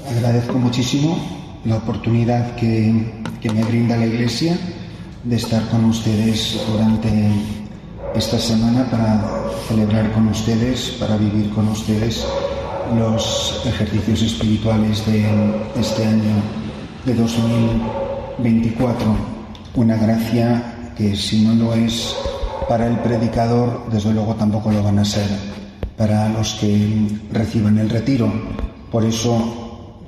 Agradezco muchísimo la oportunidad que me brinda la Iglesia de estar con ustedes durante esta semana para celebrar con ustedes, para vivir con ustedes los ejercicios espirituales de este año de 2024. Una gracia que, si no lo es para el predicador, desde luego tampoco lo van a ser para los que reciban el retiro. Por eso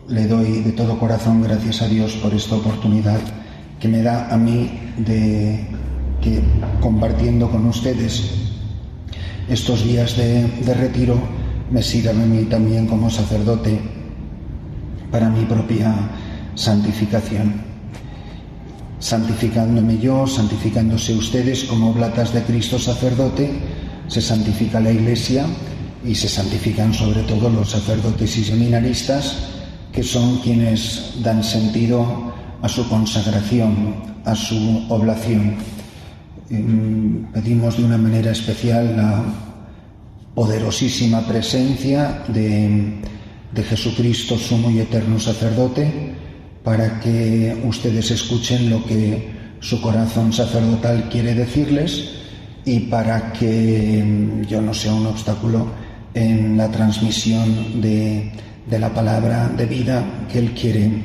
le doy de todo corazón gracias a Dios por esta oportunidad que me da a mí de que, compartiendo con ustedes estos días de retiro, me sirva a mí también como sacerdote para mi propia santificación. Santificándome yo, santificándose ustedes como oblatas de Cristo sacerdote, se santifica la Iglesia y se santifican sobre todo los sacerdotes y seminaristas, que son quienes dan sentido a su consagración, a su oblación. Pedimos de una manera especial la poderosísima presencia de Jesucristo, sumo y eterno sacerdote, para que ustedes escuchen lo que su corazón sacerdotal quiere decirles y para que yo no sea un obstáculo en la transmisión de la palabra de vida que Él quiere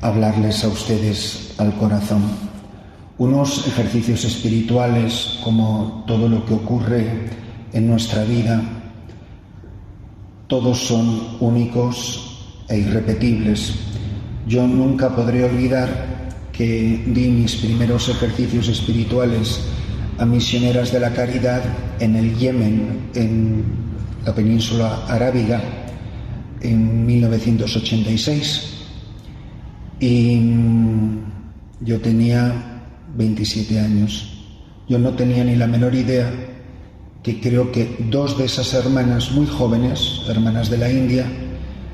hablarles a ustedes al corazón. Unos ejercicios espirituales, como todo lo que ocurre en nuestra vida, todos son únicos e irrepetibles. Yo nunca podré olvidar que di mis primeros ejercicios espirituales a misioneras de la caridad en el Yemen, en la península arábiga, en 1986, y yo tenía 27 años. Yo no tenía ni la menor idea que creo que dos de esas hermanas muy jóvenes, hermanas de la India,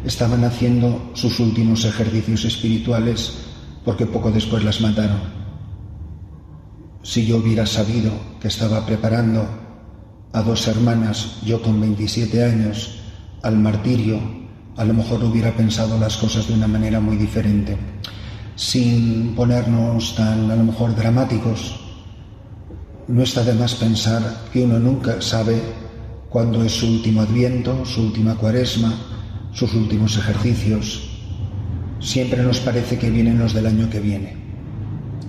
estaban haciendo sus últimos ejercicios espirituales, porque poco después las mataron. Si yo hubiera sabido que estaba preparando a dos hermanas, yo con 27 años, al martirio, a lo mejor hubiera pensado las cosas de una manera muy diferente. Sin ponernos tan, a lo mejor, dramáticos, no está de más pensar que uno nunca sabe cuándo es su último adviento, su última cuaresma, sus últimos ejercicios. Siempre nos parece que vienen los del año que viene,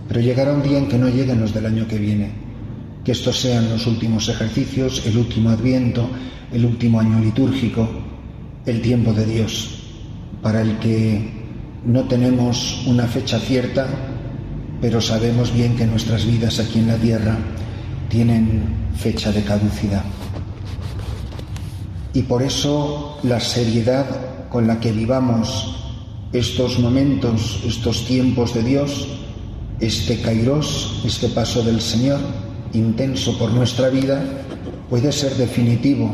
pero llegará un día en que no lleguen los del año que viene, que estos sean los últimos ejercicios, el último adviento, el último año litúrgico, el tiempo de Dios, para el que no tenemos una fecha cierta, pero sabemos bien que nuestras vidas aquí en la tierra tienen fecha de caducidad. Y por eso la seriedad con la que vivamos estos momentos, estos tiempos de Dios, este Kairos, este paso del Señor, intenso por nuestra vida, puede ser definitivo.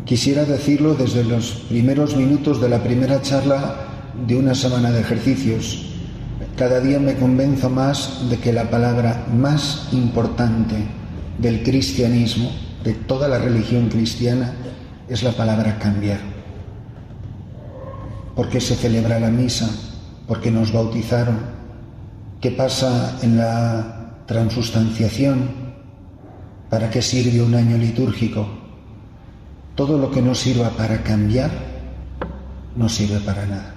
Quisiera decirlo desde los primeros minutos de la primera charla de una semana de ejercicios. Cada día me convenzo más de que la palabra más importante del cristianismo, de toda la religión cristiana, es la palabra cambiar. ¿Por qué se celebra la misa? ¿Por qué nos bautizaron? ¿Qué pasa en la transustanciación? ¿Para qué sirve un año litúrgico? Todo lo que no sirva para cambiar no sirve para nada.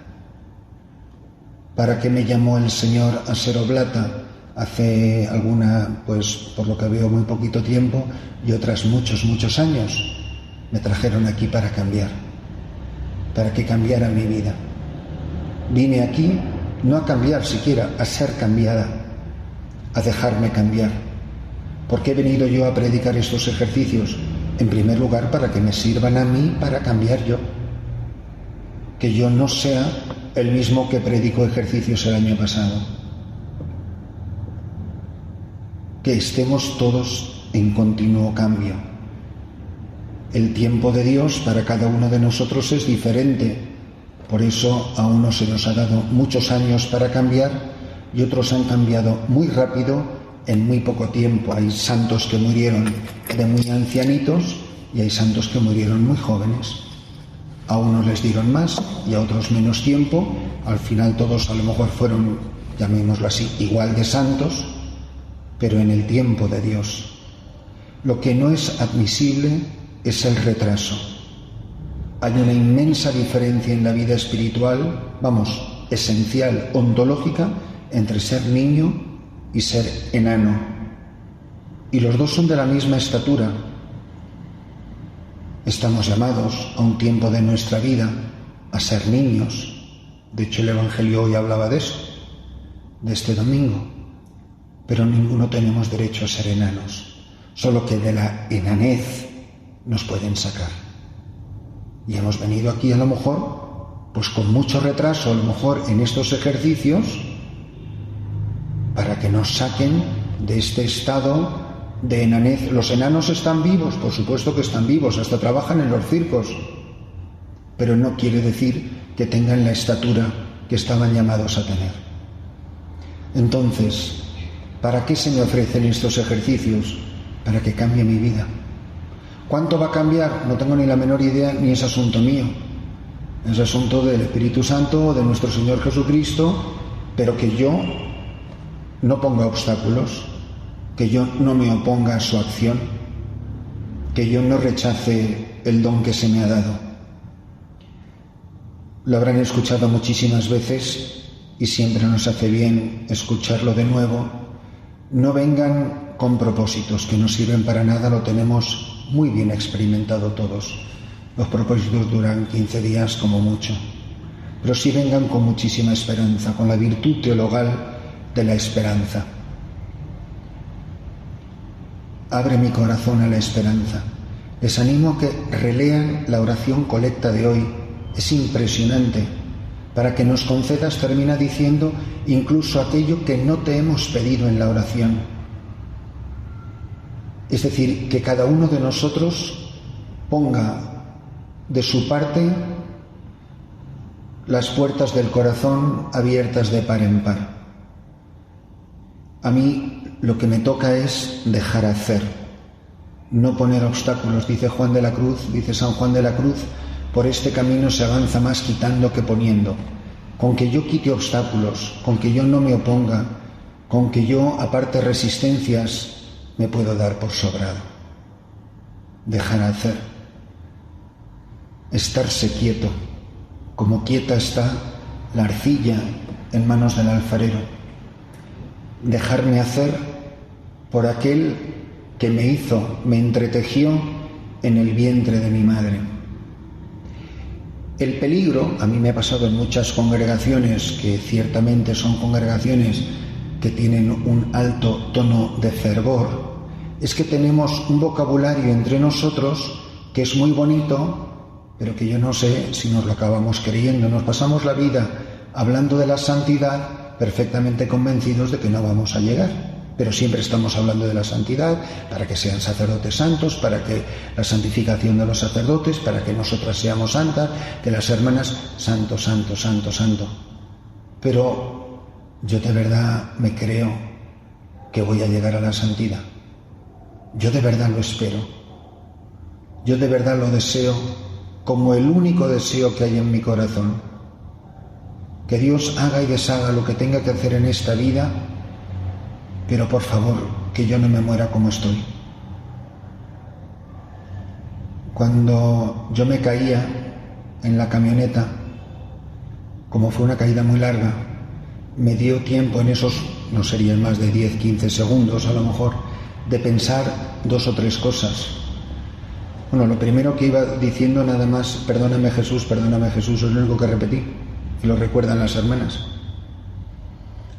¿Para qué me llamó el Señor a ser oblata hace pues por lo que veo, muy poquito tiempo, y otras muchos años? Me trajeron aquí para cambiar, para que cambiara mi vida. Vine aquí no a cambiar siquiera, a ser cambiada, a dejarme cambiar. ¿Por qué he venido yo a predicar estos ejercicios? En primer lugar, para que me sirvan a mí para cambiar yo. Que yo no sea el mismo que predicó ejercicios el año pasado. Que estemos todos en continuo cambio. El tiempo de Dios para cada uno de nosotros es diferente. Por eso a unos se nos ha dado muchos años para cambiar y otros han cambiado muy rápido en muy poco tiempo. Hay santos que murieron de muy ancianitos y hay santos que murieron muy jóvenes. A unos les dieron más y a otros menos tiempo. Al final todos a lo mejor fueron, llamémoslo así, igual de santos, pero en el tiempo de Dios. Lo que no es admisible es el retraso. Hay una inmensa diferencia en la vida espiritual, esencial, ontológica, entre ser niño y ser enano. Y los dos son de la misma estatura. Estamos llamados a un tiempo de nuestra vida a ser niños. De hecho, el Evangelio hoy hablaba de eso, de este domingo. Pero ninguno tenemos derecho a ser enanos. Solo que de la enanez nos pueden sacar. Y hemos venido aquí a lo mejor, pues con mucho retraso, a lo mejor en estos ejercicios, para que nos saquen de este estado de enanez. Los enanos están vivos, por supuesto que están vivos, hasta trabajan en los circos, pero no quiere decir que tengan la estatura que estaban llamados a tener. Entonces, ¿para qué se me ofrecen estos ejercicios? Para que cambie mi vida. ¿Cuánto va a cambiar? No tengo ni la menor idea, ni es asunto mío. Es asunto del Espíritu Santo, de nuestro Señor Jesucristo, pero que yo no ponga obstáculos, que yo no me oponga a su acción, que yo no rechace el don que se me ha dado. Lo habrán escuchado muchísimas veces y siempre nos hace bien escucharlo de nuevo. No vengan con propósitos que no sirven para nada, lo tenemos muy bien experimentado todos. Los propósitos duran 15 días como mucho, pero sí vengan con muchísima esperanza, con la virtud teologal de la esperanza. Abre mi corazón a la esperanza. Les animo a que relean la oración colecta de hoy. Es impresionante. Para que nos concedas, termina diciendo, incluso aquello que no te hemos pedido en la oración. Es decir, que cada uno de nosotros ponga de su parte las puertas del corazón abiertas de par en par. A mí lo que me toca es dejar hacer, no poner obstáculos. Dice San Juan de la Cruz, por este camino se avanza más quitando que poniendo. Con que yo quite obstáculos, con que yo no me oponga, con que yo aparte resistencias, me puedo dar por sobrado. Dejar hacer, estarse quieto, como quieta está la arcilla en manos del alfarero. Dejarme hacer por aquel que me hizo, me entretejió en el vientre de mi madre. El peligro, a mí me ha pasado en muchas congregaciones, que ciertamente son congregaciones que tienen un alto tono de fervor, es que tenemos un vocabulario entre nosotros que es muy bonito, pero que yo no sé si nos lo acabamos creyendo. Nos pasamos la vida hablando de la santidad, perfectamente convencidos de que no vamos a llegar. Pero siempre estamos hablando de la santidad, para que sean sacerdotes santos, para que la santificación de los sacerdotes, para que nosotras seamos santas, que las hermanas, santo, santo, santo, santo. Pero yo de verdad me creo que voy a llegar a la santidad. Yo de verdad lo espero. Yo de verdad lo deseo como el único deseo que hay en mi corazón. Que Dios haga y deshaga lo que tenga que hacer en esta vida, pero por favor, que yo no me muera como estoy. Cuando yo me caía en la camioneta, como fue una caída muy larga, me dio tiempo en esos, no serían más de 10-15 segundos a lo mejor, de pensar 2 o 3 cosas. Bueno, lo primero que iba diciendo nada más, perdóname Jesús, es lo único que repetí, y lo recuerdan las hermanas.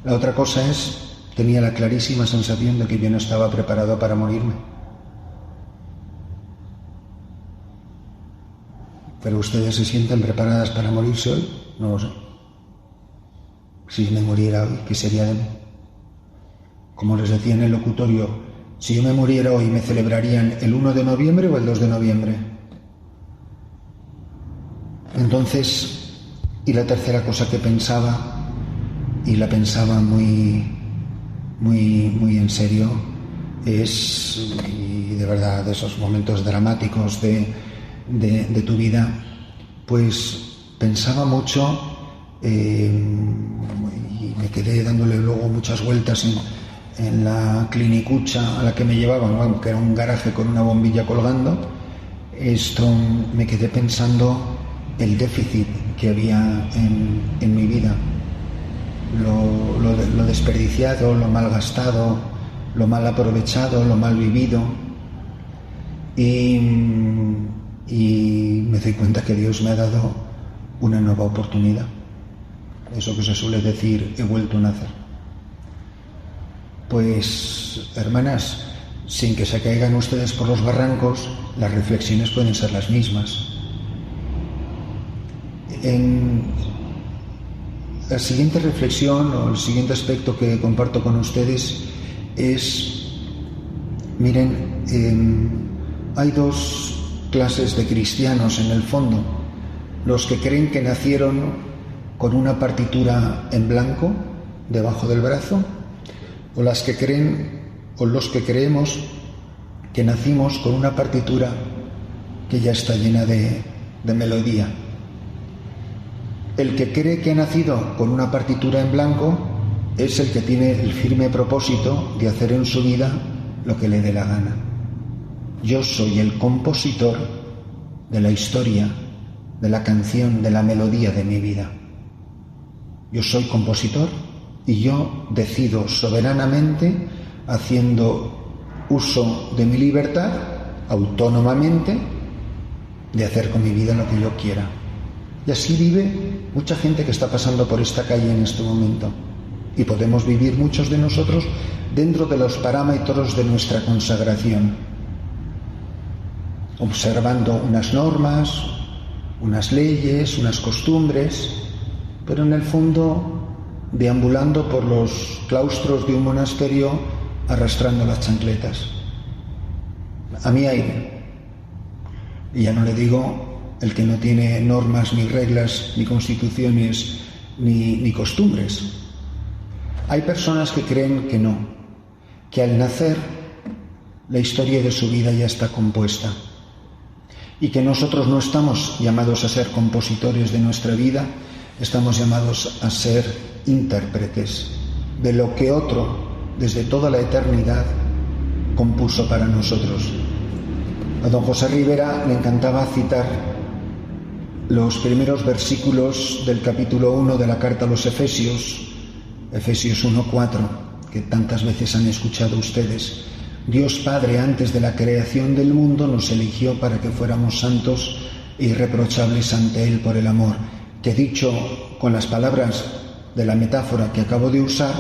La otra cosa es, tenía la clarísima sensación de que yo no estaba preparado para morirme. ¿Pero ustedes se sienten preparadas para morirse hoy? No lo sé. Si me muriera hoy, ¿qué sería de mí? Como les decía en el locutorio, si yo me muriera hoy, ¿me celebrarían el 1 de noviembre o el 2 de noviembre? Entonces, y la tercera cosa que pensaba, y la pensaba muy en serio, es, y de verdad, de esos momentos dramáticos de tu vida, pues pensaba mucho y me quedé dándole luego muchas vueltas en la clinicucha a la que me llevaban, bueno, que era un garaje con una bombilla colgando. Me quedé pensando el déficit que había en mi vida, lo desperdiciado, lo mal gastado, lo mal aprovechado, lo mal vivido, y me doy cuenta que Dios me ha dado una nueva oportunidad. Eso que se suele decir, he vuelto a nacer. Pues, hermanas, sin que se caigan ustedes por los barrancos, las reflexiones pueden ser las mismas. La siguiente reflexión o el siguiente aspecto que comparto con ustedes es, miren, hay dos clases de cristianos en el fondo: los que creen que nacieron con una partitura en blanco debajo del brazo, o los que creemos que nacimos con una partitura que ya está llena de melodía. El que cree que ha nacido con una partitura en blanco es el que tiene el firme propósito de hacer en su vida lo que le dé la gana. Yo soy el compositor de la historia, de la canción, de la melodía de mi vida. Yo soy compositor y yo decido soberanamente, haciendo uso de mi libertad, autónomamente, de hacer con mi vida lo que yo quiera. Y así vive mucha gente que está pasando por esta calle en este momento. Y podemos vivir muchos de nosotros dentro de los parámetros de nuestra consagración, observando unas normas, unas leyes, unas costumbres, pero en el fondo deambulando por los claustros de un monasterio arrastrando las chancletas. A mi aire. Y ya no le digo el que no tiene normas, ni reglas, ni constituciones, ni costumbres. Hay personas que creen que no, que al nacer la historia de su vida ya está compuesta y que nosotros no estamos llamados a ser compositores de nuestra vida, estamos llamados a ser intérpretes de lo que otro, desde toda la eternidad, compuso para nosotros. A don José Rivera le encantaba citar los primeros versículos del capítulo 1 de la carta a los Efesios 1:4, que tantas veces han escuchado ustedes. Dios Padre, antes de la creación del mundo, nos eligió para que fuéramos santos e irreprochables ante Él por el amor. Que dicho con las palabras de la metáfora que acabo de usar,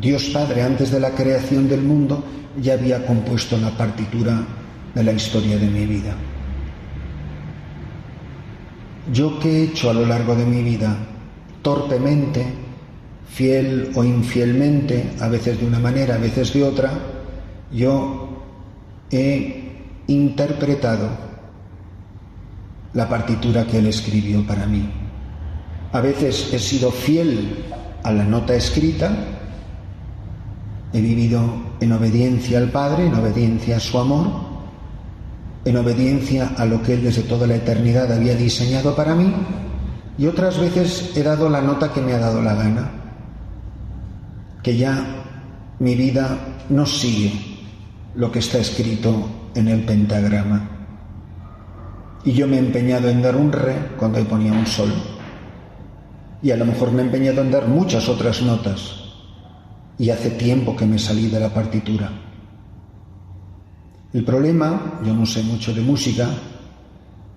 Dios Padre, antes de la creación del mundo, ya había compuesto la partitura de la historia de mi vida. ¿Yo qué he hecho a lo largo de mi vida? Torpemente, fiel o infielmente, a veces de una manera, a veces de otra, yo he interpretado la partitura que Él escribió para mí. A veces he sido fiel a la nota escrita, he vivido en obediencia al Padre, en obediencia a su amor, en obediencia a lo que Él desde toda la eternidad había diseñado para mí, y otras veces he dado la nota que me ha dado la gana, que ya mi vida no sigue lo que está escrito en el pentagrama. Y yo me he empeñado en dar un re cuando ahí ponía un sol. Y a lo mejor me he empeñado en dar muchas otras notas. Y hace tiempo que me salí de la partitura. El problema, yo no sé mucho de música,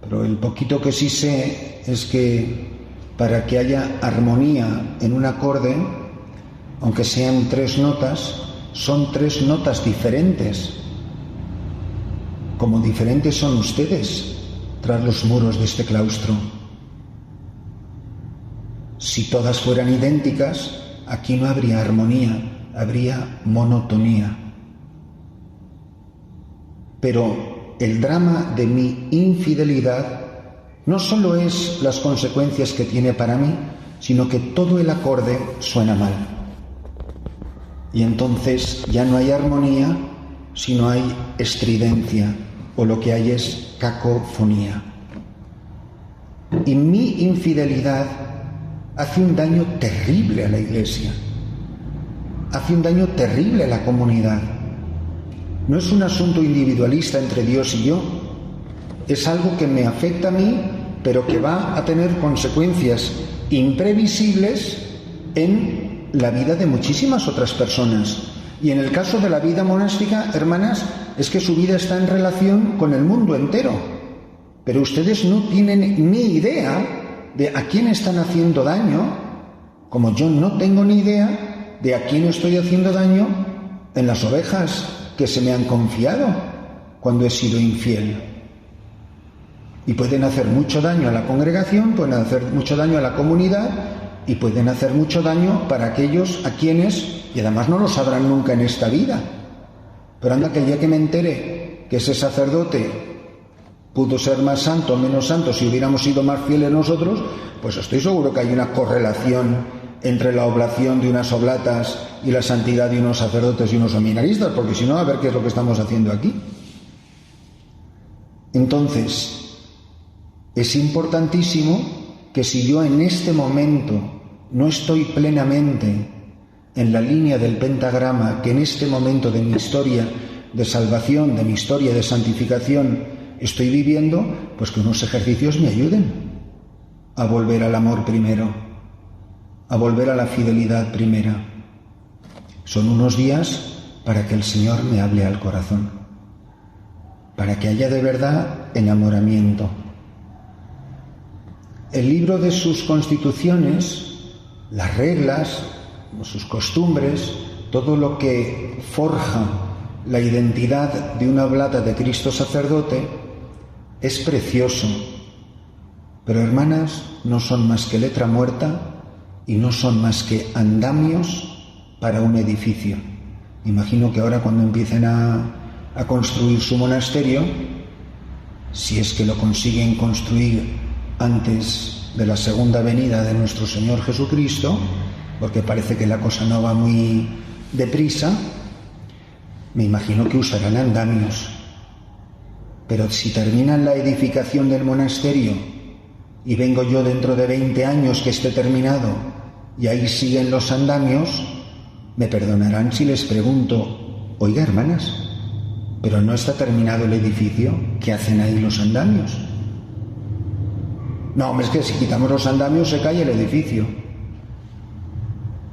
pero el poquito que sí sé es que para que haya armonía en un acorde, aunque sean 3 notas, son 3 notas diferentes. Como diferentes son ustedes tras los muros de este claustro. Si todas fueran idénticas, aquí no habría armonía, habría monotonía. Pero el drama de mi infidelidad no solo es las consecuencias que tiene para mí, sino que todo el acorde suena mal. Y entonces ya no hay armonía, sino hay estridencia, o lo que hay es cacofonía. Y mi infidelidad hace un daño terrible a la Iglesia, hace un daño terrible a la comunidad. No es un asunto individualista entre Dios y yo, es algo que me afecta a mí, pero que va a tener consecuencias imprevisibles en la vida de muchísimas otras personas. Y en el caso de la vida monástica, hermanas, es que su vida está en relación con el mundo entero. Pero ustedes no tienen ni idea de a quién están haciendo daño, como yo no tengo ni idea de a quién estoy haciendo daño en las ovejas que se me han confiado cuando he sido infiel. Y pueden hacer mucho daño a la congregación, pueden hacer mucho daño a la comunidad y pueden hacer mucho daño para aquellos a quienes, y además no lo sabrán nunca en esta vida. Pero anda que el día que me entere que ese sacerdote pudo ser más santo o menos santo si hubiéramos sido más fieles nosotros, pues estoy seguro que hay una correlación entre la oblación de unas oblatas y la santidad de unos sacerdotes y unos seminaristas, porque si no, a ver qué es lo que estamos haciendo aquí. Entonces, es importantísimo que si yo en este momento no estoy plenamente en la línea del pentagrama, que en este momento de mi historia de salvación, de mi historia de santificación estoy viviendo, pues que unos ejercicios me ayuden a volver al amor primero, a volver a la fidelidad primera. Son unos días para que el Señor me hable al corazón, para que haya de verdad enamoramiento. El libro de sus constituciones, las reglas, sus costumbres, todo lo que forja la identidad de una oblata de Cristo sacerdote, es precioso. Pero hermanas, no son más que letra muerta y no son más que andamios para un edificio. Imagino que ahora cuando empiecen a construir su monasterio, si es que lo consiguen construir antes de la segunda venida de nuestro Señor Jesucristo, porque parece que la cosa no va muy deprisa, me imagino que usarán andamios. Pero si terminan la edificación del monasterio y vengo yo dentro de 20 años que esté terminado y ahí siguen los andamios, me perdonarán si les pregunto: oiga, hermanas, ¿pero no está terminado el edificio? ¿Qué hacen ahí los andamios? No, hombre, es que si quitamos los andamios se cae el edificio.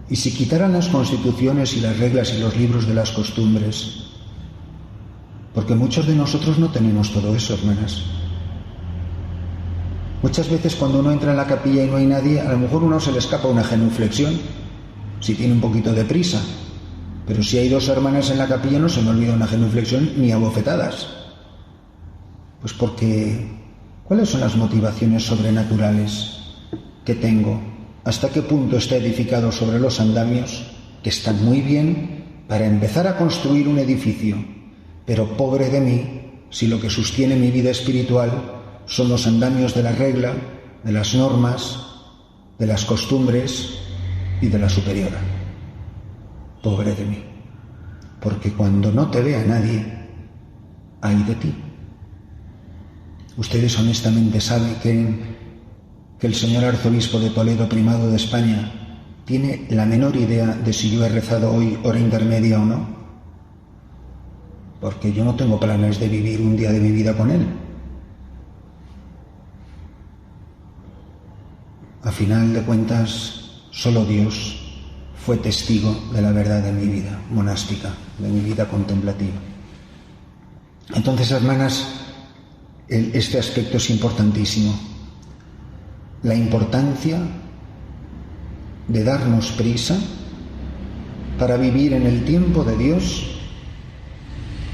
Y si quitaran las constituciones y las reglas y los libros de las costumbres, porque muchos de nosotros no tenemos todo eso, hermanas. Muchas veces cuando uno entra en la capilla y no hay nadie, a lo mejor uno se le escapa una genuflexión, si tiene un poquito de prisa. Pero si hay dos hermanas en la capilla no se me olvida una genuflexión ni a bofetadas. Pues porque, ¿cuáles son las motivaciones sobrenaturales que tengo? ¿Hasta qué punto está edificado sobre los andamios, que están muy bien para empezar a construir un edificio? Pero pobre de mí si lo que sostiene mi vida espiritual son los andamios de la regla, de las normas, de las costumbres y de la superiora. Pobre de mí, porque cuando no te vea nadie, ay de ti. Ustedes honestamente saben que el señor arzobispo de Toledo, primado de España, tiene la menor idea de si yo he rezado hoy hora intermedia o no, porque yo no tengo planes de vivir un día de mi vida con él. A final de cuentas, solo Dios fue testigo de la verdad de mi vida monástica, de mi vida contemplativa. Entonces, hermanas, este aspecto es importantísimo. La importancia de darnos prisa para vivir en el tiempo de Dios,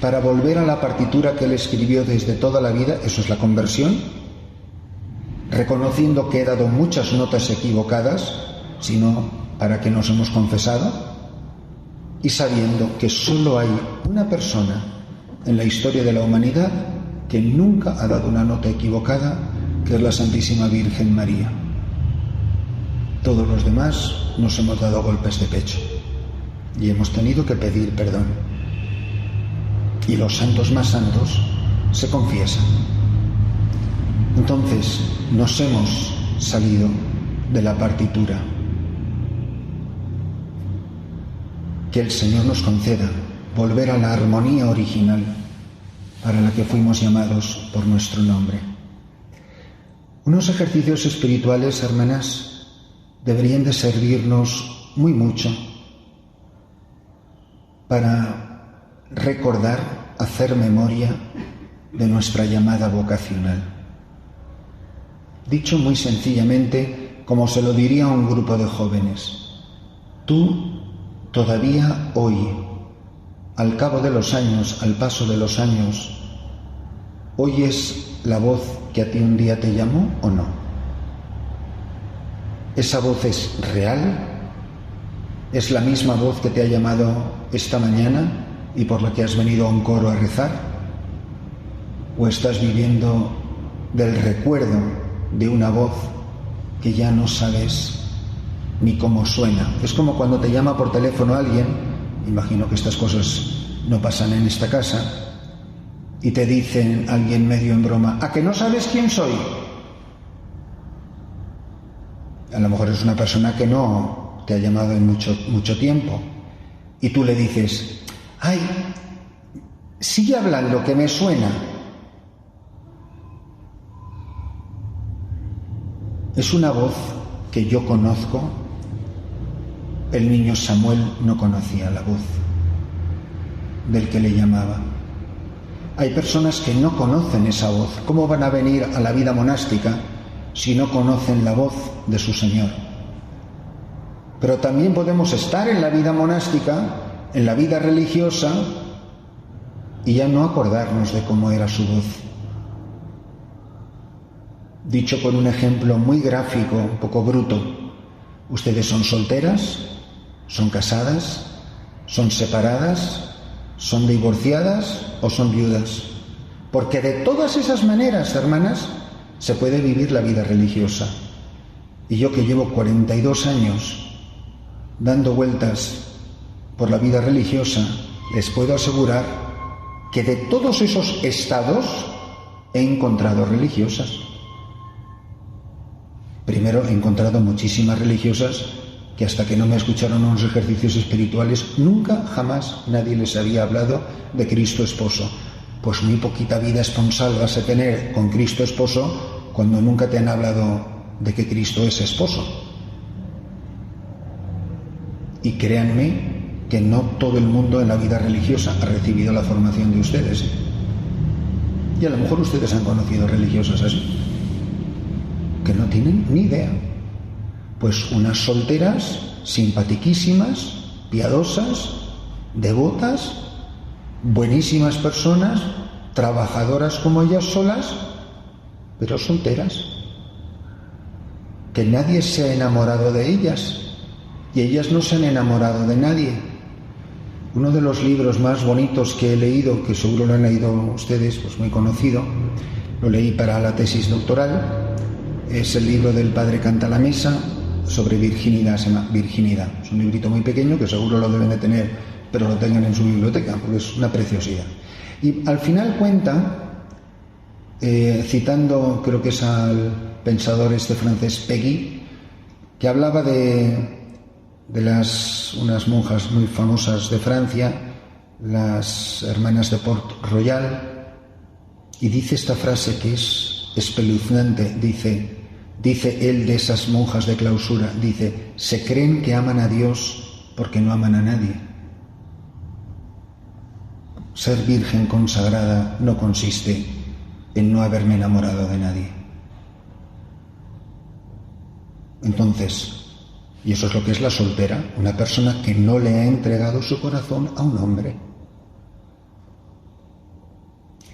para volver a la partitura que Él escribió desde toda la vida, eso es la conversión, reconociendo que he dado muchas notas equivocadas, sino para que nos hemos confesado, y sabiendo que solo hay una persona en la historia de la humanidad que nunca ha dado una nota equivocada, que es la Santísima Virgen María. Todos los demás nos hemos dado golpes de pecho y hemos tenido que pedir perdón. Y los santos más santos se confiesan. Entonces nos hemos salido de la partitura. Que el Señor nos conceda volver a la armonía original para la que fuimos llamados por nuestro nombre. Unos ejercicios espirituales, hermanas, deberían de servirnos muy mucho para recordar, hacer memoria de nuestra llamada vocacional. Dicho muy sencillamente, como se lo diría a un grupo de jóvenes, tú todavía hoy, al cabo de los años, al paso de los años, ¿oyes la voz que a ti un día te llamó o no? ¿Esa voz es real? ¿Es la misma voz que te ha llamado esta mañana y por la que has venido a un coro a rezar? ¿O estás viviendo del recuerdo de una voz que ya no sabes ni cómo suena? Es como cuando te llama por teléfono alguien, imagino que estas cosas no pasan en esta casa, y te dicen alguien medio en broma, ¿a que no sabes quién soy? A lo mejor es una persona que no te ha llamado en mucho tiempo, y tú le dices, ¡ay! Sigue hablando, que me suena. Es una voz que yo conozco. El niño Samuel no conocía la voz del que le llamaba. Hay personas que no conocen esa voz. ¿Cómo van a venir a la vida monástica si no conocen la voz de su Señor? Pero también podemos estar en la vida monástica, en la vida religiosa, y ya no acordarnos de cómo era su voz. Dicho con un ejemplo muy gráfico, un poco bruto, ¿ustedes son solteras? ¿Son casadas? ¿Son separadas? ¿Son divorciadas o son viudas? Porque de todas esas maneras, hermanas, se puede vivir la vida religiosa. Y yo que llevo 42 años dando vueltas por la vida religiosa, les puedo asegurar que de todos esos estados he encontrado religiosas. Primero he encontrado muchísimas religiosas que hasta que no me escucharon unos ejercicios espirituales, nunca, jamás nadie les había hablado de Cristo Esposo. Pues muy poquita vida esponsal vas a tener con Cristo Esposo cuando nunca te han hablado de que Cristo es esposo. Y créanme que no todo el mundo en la vida religiosa ha recibido la formación de ustedes. Y a lo mejor ustedes han conocido religiosas así, que no tienen ni idea. Pues unas solteras, simpatiquísimas, piadosas, devotas, buenísimas personas, trabajadoras como ellas solas, pero solteras. Que nadie se ha enamorado de ellas y ellas no se han enamorado de nadie. Uno de los libros más bonitos que he leído, que seguro lo han leído ustedes, pues muy conocido, lo leí para la tesis doctoral, es el libro del Padre Cantalamessa sobre virginidad, se llama Virginidad. Es un librito muy pequeño que seguro lo deben de tener, pero lo tengan en su biblioteca, porque es una preciosidad. Y al final cuenta, citando, creo que es al pensador francés Péguy, que hablaba de unas monjas muy famosas de Francia, las hermanas de Port Royal, y dice esta frase que es espeluznante, dice él de esas monjas de clausura, dice, se creen que aman a Dios porque no aman a nadie. Ser virgen consagrada no consiste en no haberme enamorado de nadie. Entonces, y eso es lo que es la soltera, una persona que no le ha entregado su corazón a un hombre.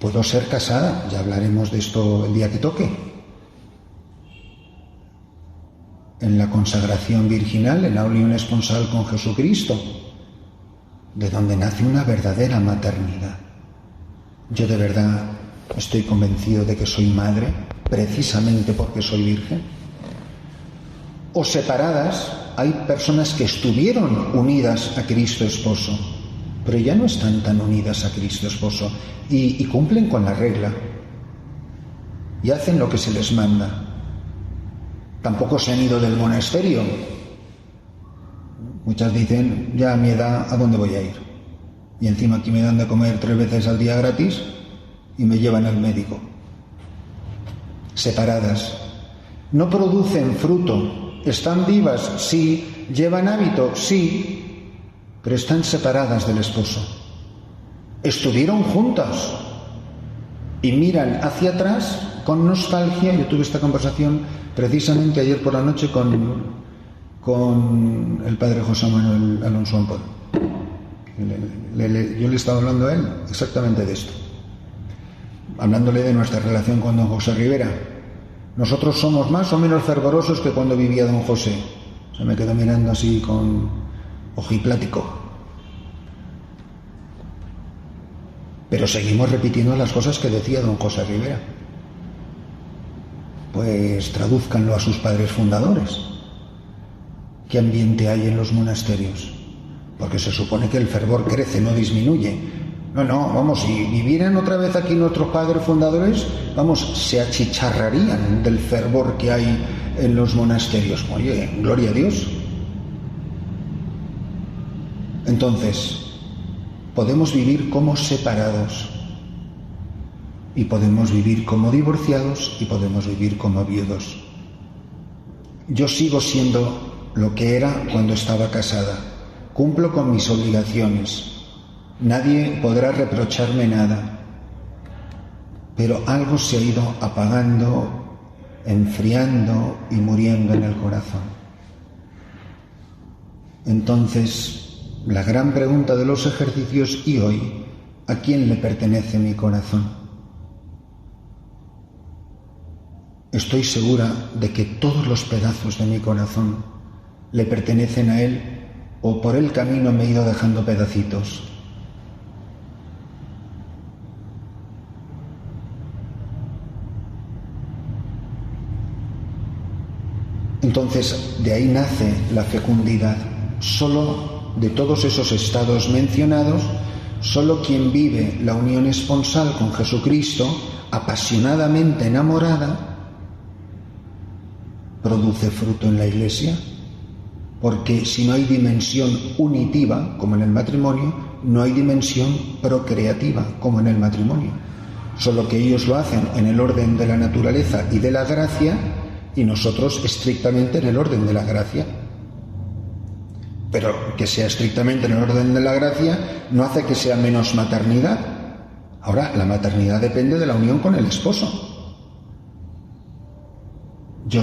Puedo ser casada, ya hablaremos de esto el día que toque. En la consagración virginal, en la unión esponsal con Jesucristo, de donde nace una verdadera maternidad. Yo de verdad estoy convencido de que soy madre, precisamente porque soy virgen. O separadas, hay personas que estuvieron unidas a Cristo Esposo, pero ya no están tan unidas a Cristo Esposo y cumplen con la regla. y hacen lo que se les manda. Tampoco se han ido del monasterio. Muchas dicen, ya a mi edad, ¿a dónde voy a ir? Y encima aquí me dan de comer 3 veces al día gratis y me llevan al médico. Separadas. No producen fruto. ¿Están vivas? Sí. ¿Llevan hábito? Sí. Pero están separadas del esposo. Estuvieron juntas y miran hacia atrás con nostalgia. Yo tuve esta conversación precisamente ayer por la noche con el padre José Manuel Alonso Ampol. Yo le estaba hablando a él exactamente de esto, hablándole de nuestra relación con don José Rivera. Nosotros somos más o menos fervorosos que cuando vivía don José. Se me quedó mirando así con ojiplático. Pero seguimos repitiendo las cosas que decía don José Rivera. Pues tradúzcanlo a sus padres fundadores. ¿Qué ambiente hay en los monasterios? Porque se supone que el fervor crece, no disminuye. No, vamos, si vivieran otra vez aquí nuestros padres fundadores, vamos, se achicharrarían del fervor que hay en los monasterios. Oye, gloria a Dios. Entonces, podemos vivir como separados, y podemos vivir como divorciados, y podemos vivir como viudos. Yo sigo siendo lo que era cuando estaba casada. Cumplo con mis obligaciones. Nadie podrá reprocharme nada. Pero algo se ha ido apagando, enfriando y muriendo en el corazón. Entonces, la gran pregunta de los ejercicios y hoy, ¿a quién le pertenece mi corazón? Estoy segura de que todos los pedazos de mi corazón le pertenecen a Él, o por el camino me he ido dejando pedacitos. Entonces, de ahí nace la fecundidad. Solo de todos esos estados mencionados, solo quien vive la unión esponsal con Jesucristo, apasionadamente enamorada, produce fruto en la Iglesia. Porque si no hay dimensión unitiva, como en el matrimonio, no hay dimensión procreativa, como en el matrimonio. Solo que ellos lo hacen en el orden de la naturaleza y de la gracia, y nosotros estrictamente en el orden de la gracia. Pero que sea estrictamente en el orden de la gracia no hace que sea menos maternidad. Ahora, la maternidad depende de la unión con el esposo. Yo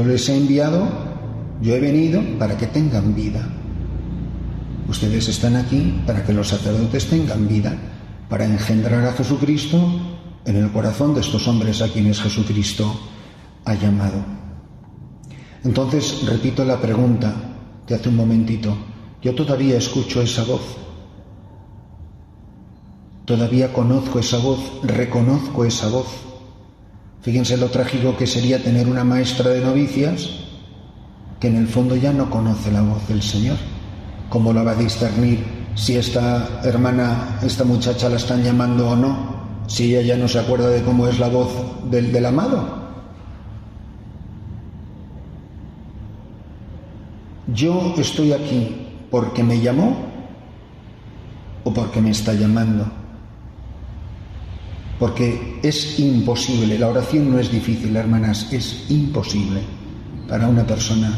les he enviado, yo he venido para que tengan vida. Ustedes están aquí para que los sacerdotes tengan vida, para engendrar a Jesucristo en el corazón de estos hombres a quienes Jesucristo ha llamado. Entonces, repito la pregunta de hace un momentito. Yo todavía escucho esa voz. Todavía conozco esa voz, reconozco esa voz. Fíjense lo trágico que sería tener una maestra de novicias que en el fondo ya no conoce la voz del Señor. ¿Cómo la va a discernir si esta hermana, esta muchacha la están llamando o no? Si ella ya no se acuerda de cómo es la voz del amado. ¿Yo estoy aquí porque me llamó o porque me está llamando? Porque es imposible, la oración no es difícil, hermanas, es imposible para una persona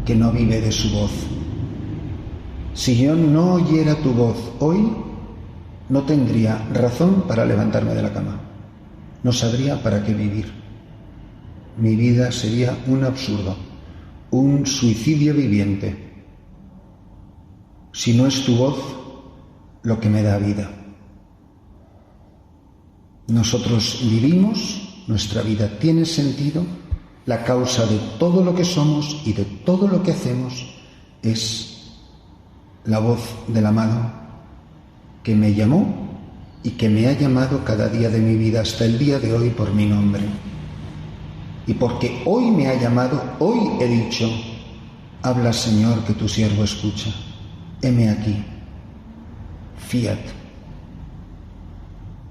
que no vive de su voz. Si yo no oyera tu voz hoy, no tendría razón para levantarme de la cama. No sabría para qué vivir. Mi vida sería un absurdo, un suicidio viviente. Si no es tu voz lo que me da vida. Nosotros vivimos, nuestra vida tiene sentido, la causa de todo lo que somos y de todo lo que hacemos es la voz del amado que me llamó y que me ha llamado cada día de mi vida hasta el día de hoy por mi nombre. Y porque hoy me ha llamado, hoy he dicho, habla Señor que tu siervo escucha, heme aquí, fiat.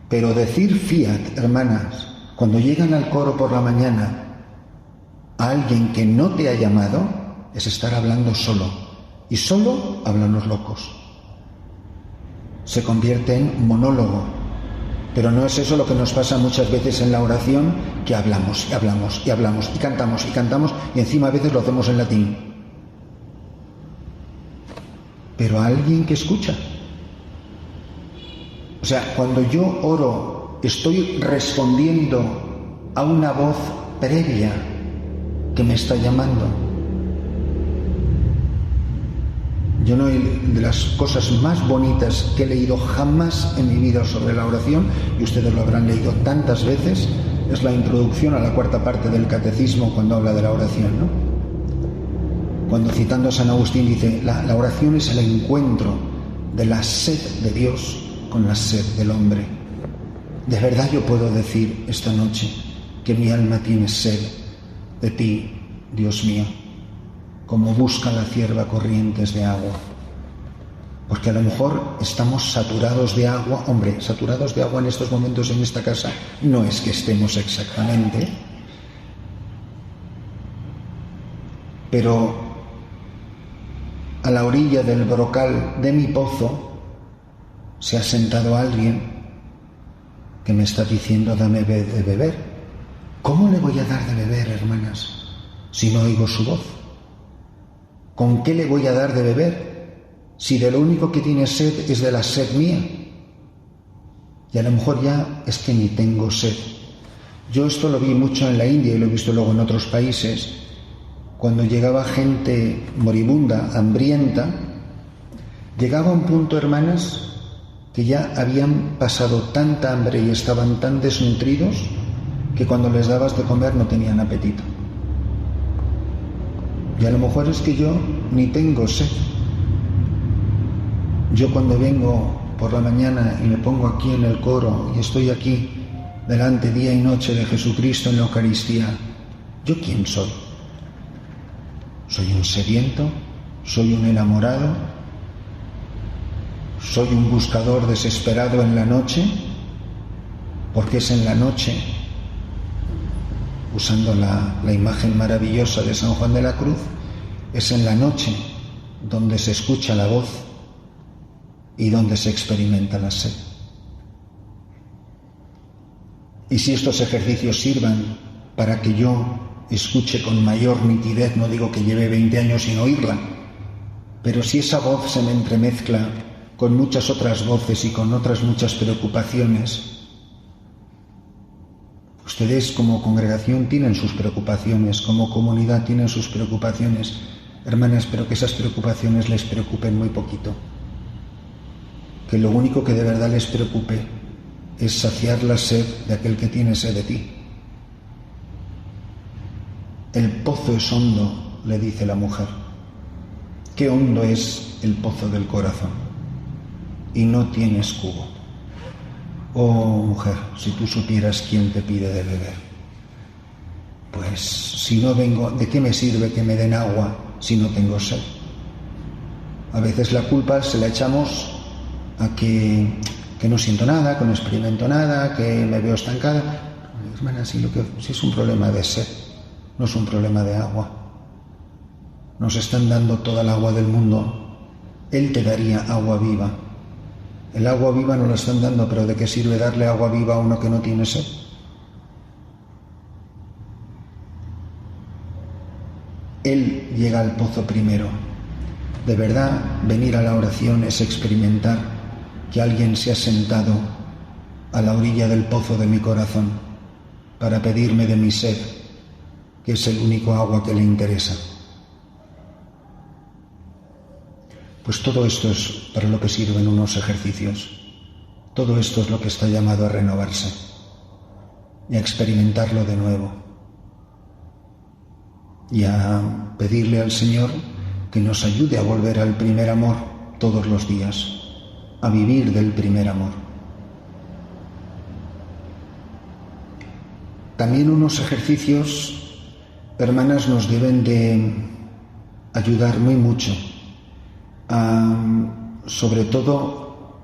Pero decir fiat, hermanas, cuando llegan al coro por la mañana a alguien que no te ha llamado, es estar hablando solo. Y solo hablan los locos. Se convierte en monólogo. Pero no es eso lo que nos pasa muchas veces en la oración, que hablamos y hablamos y hablamos y cantamos y encima a veces lo hacemos en latín. Pero a alguien que escucha. O sea, cuando yo oro, estoy respondiendo a una voz previa que me está llamando. Yo no he, de las cosas más bonitas que he leído jamás en mi vida sobre la oración, y ustedes lo habrán leído tantas veces, es la introducción a la cuarta parte del catecismo cuando habla de la oración, ¿no? Cuando, citando a San Agustín, dice, la oración es el encuentro de la sed de Dios con la sed del hombre. De verdad yo puedo decir esta noche que mi alma tiene sed de ti, Dios mío, como busca la cierva corrientes de agua. Porque a lo mejor estamos saturados de agua. Hombre, saturados de agua en estos momentos en esta casa no es que estemos exactamente, pero a la orilla del brocal de mi pozo se ha sentado alguien que me está diciendo dame de beber. ¿Cómo le voy a dar de beber, hermanas, si no oigo su voz? ¿Con qué le voy a dar de beber si de lo único que tiene sed es de la sed mía? Y a lo mejor ya es que ni tengo sed. Yo esto lo vi mucho en la India y lo he visto luego en otros países. Cuando llegaba gente moribunda, hambrienta, llegaba un punto, hermanas, que ya habían pasado tanta hambre y estaban tan desnutridos que cuando les dabas de comer no tenían apetito. Y a lo mejor es que yo ni tengo sed. Yo cuando vengo por la mañana y me pongo aquí en el coro y estoy aquí delante día y noche de Jesucristo en la Eucaristía, ¿yo quién soy? ¿Soy un sediento? ¿Soy un enamorado? ¿Soy un buscador desesperado en la noche? Porque es en la noche, usando la imagen maravillosa de San Juan de la Cruz, es en la noche donde se escucha la voz y donde se experimenta la sed. Y si estos ejercicios sirvan para que yo escuche con mayor nitidez, no digo que lleve 20 años sin oírla, pero si esa voz se me entremezcla con muchas otras voces y con otras muchas preocupaciones, ustedes como congregación tienen sus preocupaciones, como comunidad tienen sus preocupaciones, hermanas, pero que esas preocupaciones les preocupen muy poquito. Que lo único que de verdad les preocupe es saciar la sed de aquel que tiene sed de ti. El pozo es hondo, le dice la mujer. Qué hondo es el pozo del corazón. Y no tienes cubo. Oh, mujer, si tú supieras quién te pide de beber. Pues si no vengo, ¿de qué me sirve que me den agua si no tengo sed? A veces la culpa se la echamos a que no siento nada, que no experimento nada, que me veo estancada. Hermana, si es un problema de sed, no es un problema de agua. Nos están dando toda el agua del mundo. Él te daría agua viva. El agua viva nos la están dando, pero ¿de qué sirve darle agua viva a uno que no tiene sed? Él llega al pozo primero. De verdad, venir a la oración es experimentar que alguien se ha sentado a la orilla del pozo de mi corazón para pedirme de mi sed, que es el único agua que le interesa. Pues todo esto es para lo que sirven unos ejercicios. Todo esto es lo que está llamado a renovarse y a experimentarlo de nuevo y a pedirle al Señor que nos ayude a volver al primer amor todos los días, a vivir del primer amor. También unos ejercicios, hermanas, nos deben de ayudar muy mucho a, sobre todo,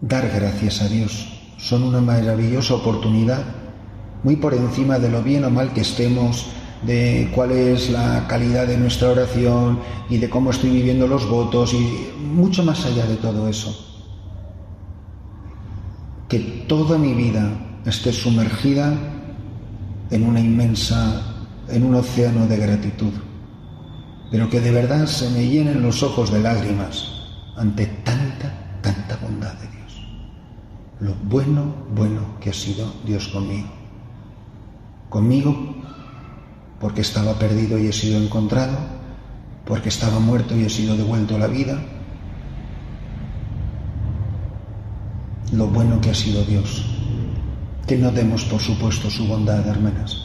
dar gracias a Dios. son una maravillosa oportunidad, muy por encima de lo bien o mal que estemos, de cuál es la calidad de nuestra oración y de cómo estoy viviendo los votos y mucho más allá de todo eso. Que toda mi vida esté sumergida en un océano de gratitud, pero que de verdad se me llenen los ojos de lágrimas ante tanta bondad de Dios. Lo bueno que ha sido Dios conmigo. Conmigo porque estaba perdido y he sido encontrado, porque estaba muerto y he sido devuelto a la vida. Lo bueno que ha sido Dios. Que no demos por supuesto su bondad, hermanas.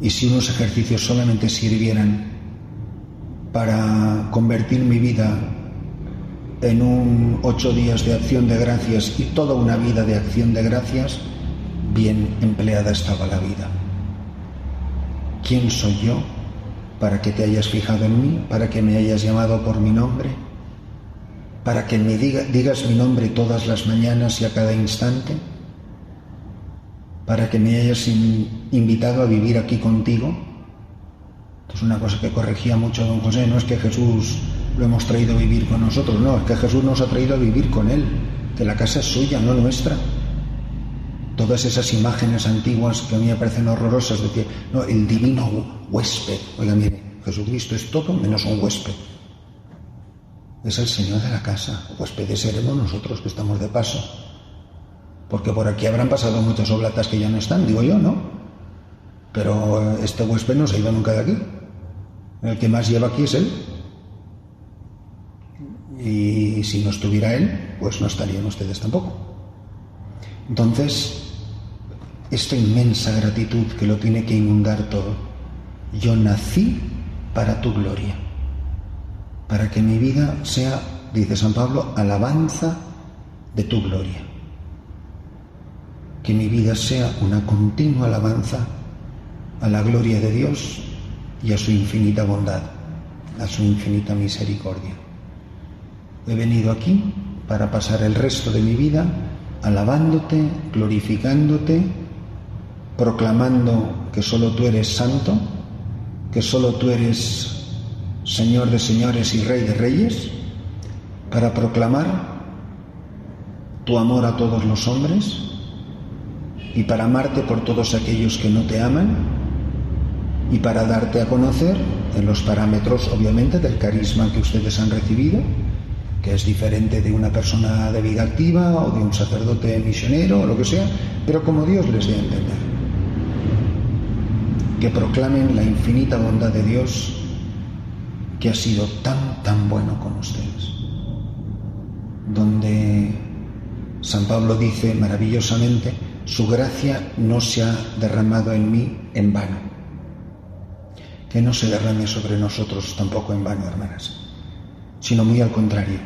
Y si unos ejercicios solamente sirvieran para convertir mi vida en un 8 días de acción de gracias y toda una vida de acción de gracias, bien empleada estaba la vida. ¿Quién soy yo para que te hayas fijado en mí, para que me hayas llamado por mi nombre, para que me digas mi nombre todas las mañanas y a cada instante, para que me hayas invitado a vivir aquí contigo? Esto es una cosa que corregía mucho don José. No es que Jesús lo hemos traído a vivir con nosotros, no, es que Jesús nos ha traído a vivir con Él, que la casa es suya, no nuestra. Todas esas imágenes antiguas que a mí me parecen horrorosas, de que no, el divino huésped. Oiga, mire, Jesucristo es todo menos un huésped. Es el Señor de la casa. Huéspedes seremos nosotros que estamos de paso. Porque por aquí habrán pasado muchas oblatas que ya no están, digo yo, ¿no? Pero este huésped no se ha ido nunca de aquí. El que más lleva aquí es Él. Y si no estuviera Él, pues no estarían ustedes tampoco. Entonces, esta inmensa gratitud que lo tiene que inundar todo. Yo nací para tu gloria, para que mi vida sea, dice San Pablo, alabanza de tu gloria. Que mi vida sea una continua alabanza a la gloria de Dios y a su infinita bondad, a su infinita misericordia. He venido aquí para pasar el resto de mi vida alabándote, glorificándote, proclamando que solo tú eres santo, que solo tú eres Señor de señores y Rey de reyes, para proclamar tu amor a todos los hombres y para amarte por todos aquellos que no te aman y para darte a conocer en los parámetros, obviamente, del carisma que ustedes han recibido, que es diferente de una persona de vida activa o de un sacerdote misionero o lo que sea, pero como Dios les dé a entender. Que proclamen la infinita bondad de Dios, que ha sido tan bueno con ustedes. Donde San Pablo dice maravillosamente: su gracia no se ha derramado en mí en vano. Que no se derrame sobre nosotros tampoco en vano, hermanas, sino muy al contrario.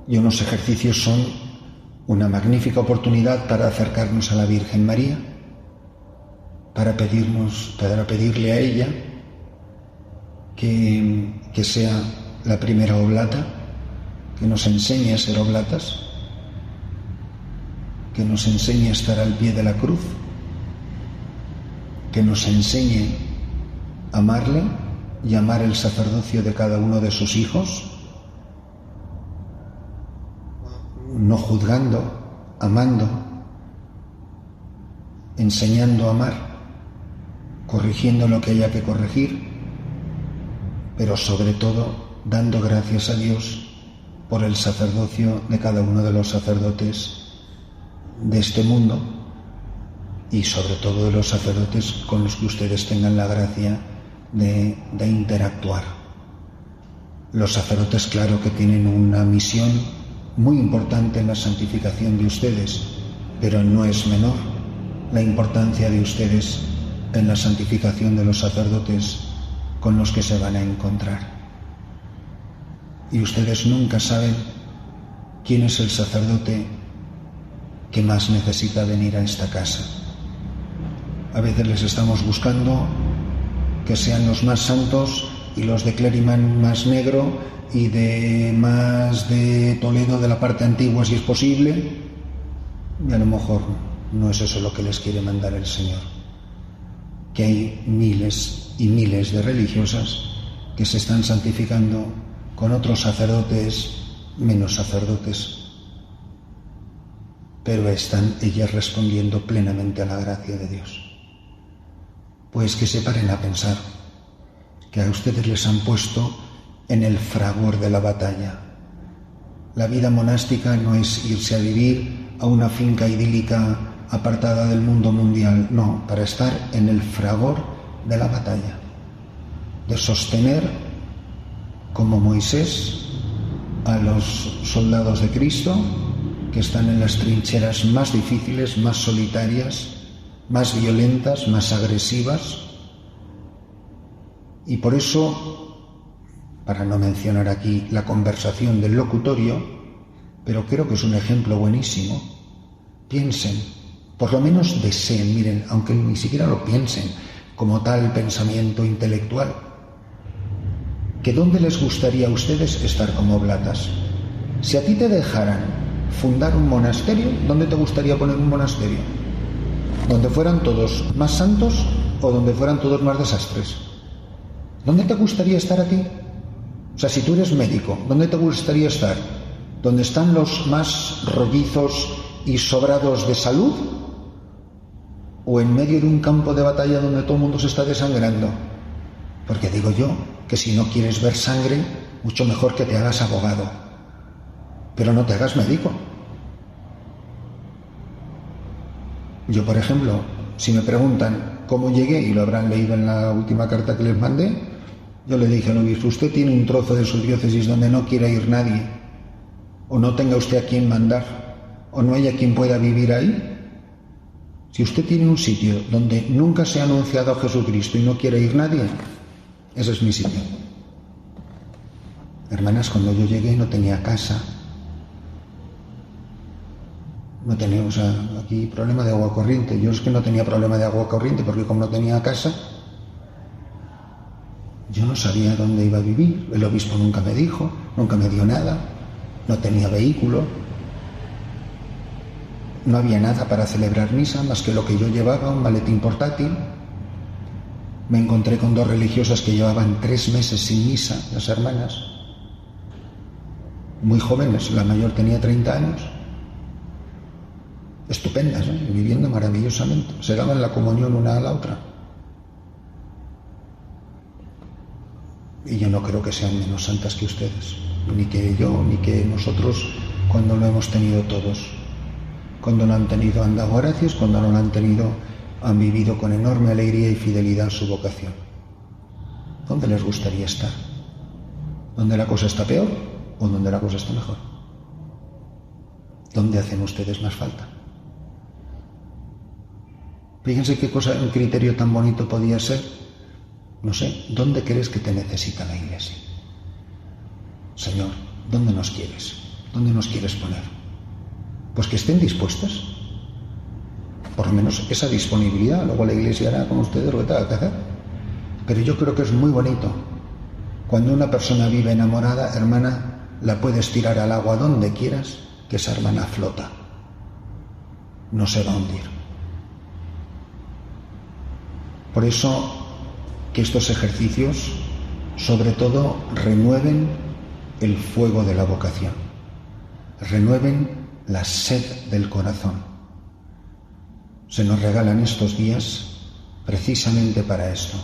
Y unos ejercicios son una magnífica oportunidad para acercarnos a la Virgen María, para pedirle a ella que sea la primera oblata, que nos enseñe a ser oblatas, que nos enseñe a estar al pie de la cruz, que nos enseñe a amarle y amar el sacerdocio de cada uno de sus hijos, no juzgando, amando, enseñando a amar, corrigiendo lo que haya que corregir, pero sobre todo dando gracias a Dios por el sacerdocio de cada uno de los sacerdotes de este mundo y sobre todo de los sacerdotes con los que ustedes tengan la gracia de interactuar. Los sacerdotes, claro que tienen una misión muy importante en la santificación de ustedes, pero no es menor la importancia de ustedes en la santificación de los sacerdotes con los que se van a encontrar. Y ustedes nunca saben quién es el sacerdote que más necesita venir a esta casa. A veces les estamos buscando que sean los más santos y los de Clériman más negro y más de Toledo de la parte antigua si es posible, y a lo mejor no es eso lo que les quiere mandar el Señor, que hay miles y miles de religiosas que se están santificando con otros sacerdotes menos sacerdotes, pero están ellas respondiendo plenamente a la gracia de Dios. Pues que se paren a pensar que a ustedes les han puesto en el fragor de la batalla. La vida monástica no es irse a vivir a una finca idílica apartada del mundo mundial, no, para estar en el fragor de la batalla, de sostener como Moisés a los soldados de Cristo que están en las trincheras más difíciles, más solitarias, más violentas, más agresivas. Y por eso, para no mencionar aquí la conversación del locutorio, pero creo que es un ejemplo buenísimo, piensen, por lo menos deseen, miren, aunque ni siquiera lo piensen como tal pensamiento intelectual, que dónde les gustaría a ustedes estar como oblatas. Si a ti te dejaran fundar un monasterio, ¿dónde te gustaría poner un monasterio? ¿Donde fueran todos más santos o donde fueran todos más desastres? ¿Dónde te gustaría estar a ti? O sea, si tú eres médico, ¿dónde te gustaría estar? ¿Dónde están los más rollizos y sobrados de salud? ¿O en medio de un campo de batalla donde todo el mundo se está desangrando? Porque digo yo que si no quieres ver sangre, mucho mejor que te hagas abogado, pero no te hagas médico. Yo, por ejemplo, si me preguntan cómo llegué, y lo habrán leído en la última carta que les mandé, yo le dije al obispo: usted tiene un trozo de su diócesis donde no quiera ir nadie, o no tenga usted a quien mandar, o no haya quien pueda vivir ahí. Si usted tiene un sitio donde nunca se ha anunciado a Jesucristo y no quiere ir nadie, ese es mi sitio. Hermanas, cuando yo llegué no tenía casa. No tenía, o sea, aquí problema de agua corriente. Yo es que no tenía problema de agua corriente porque como no tenía casa, yo no sabía dónde iba a vivir. El obispo nunca me dijo, nunca me dio nada. No tenía vehículo. No había nada para celebrar misa más que lo que yo llevaba, un maletín portátil. Me encontré con dos religiosas que llevaban 3 meses sin misa, las hermanas, muy jóvenes, la mayor tenía 30 años, estupendas, viviendo maravillosamente, se daban la comunión una a la otra. Y yo no creo que sean menos santas que ustedes, ni que yo, ni que nosotros, cuando lo hemos tenido todos. Cuando lo han tenido han dado gracias, cuando no lo han tenido han vivido con enorme alegría y fidelidad su vocación. ¿Dónde les gustaría estar? ¿Dónde la cosa está peor o dónde la cosa está mejor? ¿Dónde hacen ustedes más falta? Fíjense qué cosa, un criterio tan bonito podía ser. No sé, ¿dónde crees que te necesita la Iglesia? Señor, ¿dónde nos quieres? ¿Dónde nos quieres poner? Pues que estén dispuestas. Por lo menos esa disponibilidad. Luego la Iglesia hará con ustedes lo que tenga que hacer. Pero yo creo que es muy bonito. Cuando una persona vive enamorada, hermana, la puedes tirar al agua donde quieras, que esa hermana flota. No se va a hundir. Por eso, que estos ejercicios, sobre todo, renueven el fuego de la vocación. Renueven la sed del corazón. Se nos regalan estos días precisamente para esto,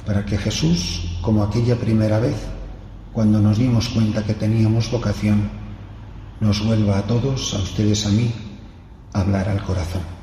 para que Jesús, como aquella primera vez, cuando nos dimos cuenta que teníamos vocación, nos vuelva a todos, a ustedes, a mí, a hablar al corazón.